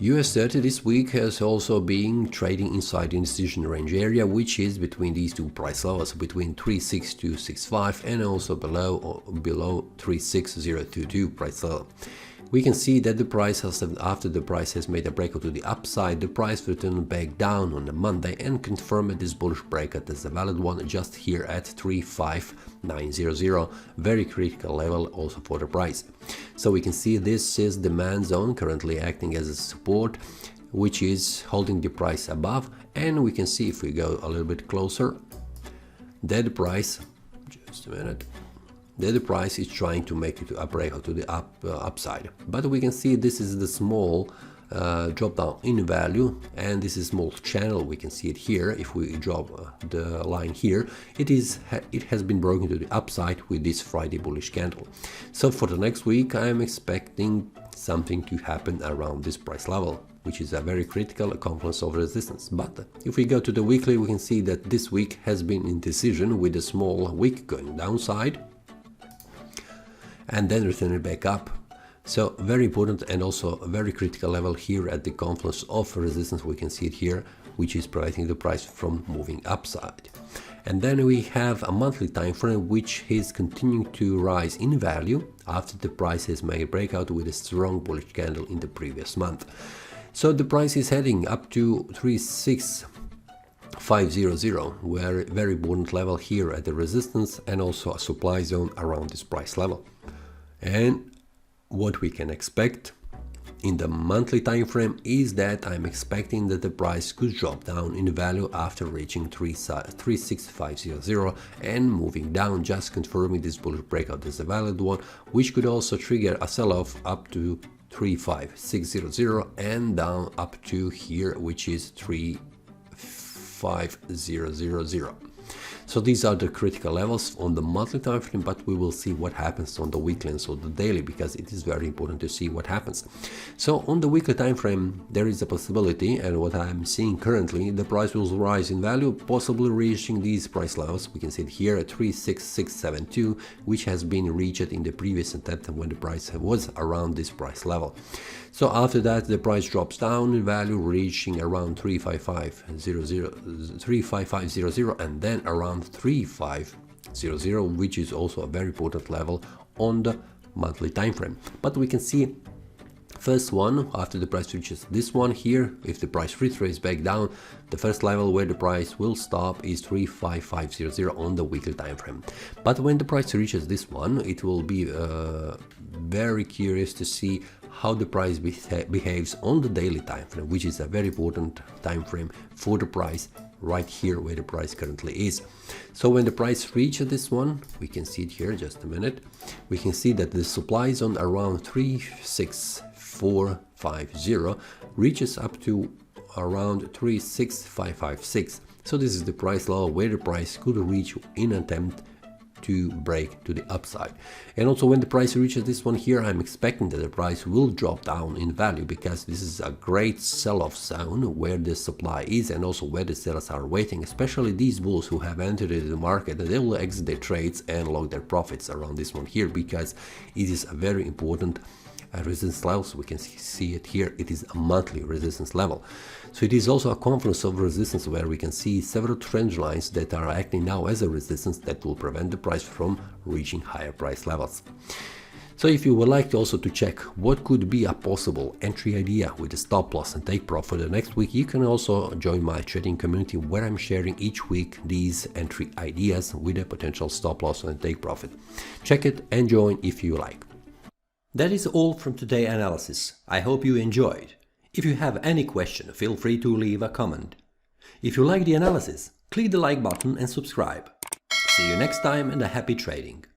US30 this week has also been trading inside the indecision range area, which is between these two price levels, between 36265 and also below 36022 price level. We can see that the price has, after the price has made a breakout to the upside, the price returned back down on the Monday and confirmed this bullish breakout as a valid one just here at 35900, very critical level also for the price. So we can see this is demand zone currently acting as a support, which is holding the price above, and we can see if we go a little bit closer that the price, just a minute, that the price is trying to make it a breakout to the upside. But we can see this is the small drop down in value, and this is small channel. We can see it here. If we drop the line here, it has been broken to the upside with this Friday bullish candle. So for the next week, I am expecting something to happen around this price level, which is a very critical confluence of resistance. But if we go to the weekly, we can see that this week has been indecision with a small wick going downside and then returning back up. So very important and also a very critical level here at the confluence of resistance. We can see it here, which is preventing the price from moving upside. And then we have a monthly time frame which is continuing to rise in value after the price has made a breakout with a strong bullish candle in the previous month. So the price is heading up to 36500, where very important level here at the resistance and also a supply zone around this price level. And what we can expect in the monthly time frame is that I'm expecting that the price could drop down in value after reaching 36500 and moving down, just confirming this bullish breakout is a valid one, which could also trigger a sell-off up to 35600 and down up to here, which is 35000. So these are the critical levels on the monthly time frame, but we will see what happens on the weekly and so the daily, because it is very important to see what happens. So on the weekly time frame, there is a possibility, and what I'm seeing currently, the price will rise in value, possibly reaching these price levels. We can see it here at 36672, which has been reached in the previous attempt when the price was around this price level. So after that, the price drops down in value, reaching around 35500 and then around 3500, which is also a very important level on the monthly time frame. But we can see first one, after the price reaches this one here, if the price retraces back down, the first level where the price will stop is 35500 on the weekly time frame. But when the price reaches this one, it will be very curious to see how the price behaves on the daily time frame, which is a very important time frame for the price right here where the price currently is. So when the price reaches this one, we can see it here, just a minute, we can see that the supply zone around 36450 reaches up to around 36556. So this is the price level where the price could reach in an attempt to break to the upside. And also when the price reaches this one here, I'm expecting that the price will drop down in value, because this is a great sell-off zone where the supply is and also where the sellers are waiting, especially these bulls who have entered into the market. They will exit their trades and lock their profits around this one here, because it is a very important resistance level. So we can see it here, it is a monthly resistance level. So it is also a confluence of resistance where we can see several trend lines that are acting now as a resistance that will prevent the price from reaching higher price levels. So if you would like also to check what could be a possible entry idea with a stop loss and take profit for the next week, you can also join my trading community where I'm sharing each week these entry ideas with a potential stop loss and take profit. Check it and join if you like. That is all from today's analysis. I hope you enjoyed. If you have any question, feel free to leave a comment. If you like the analysis, click the like button and subscribe. See you next time and a happy trading.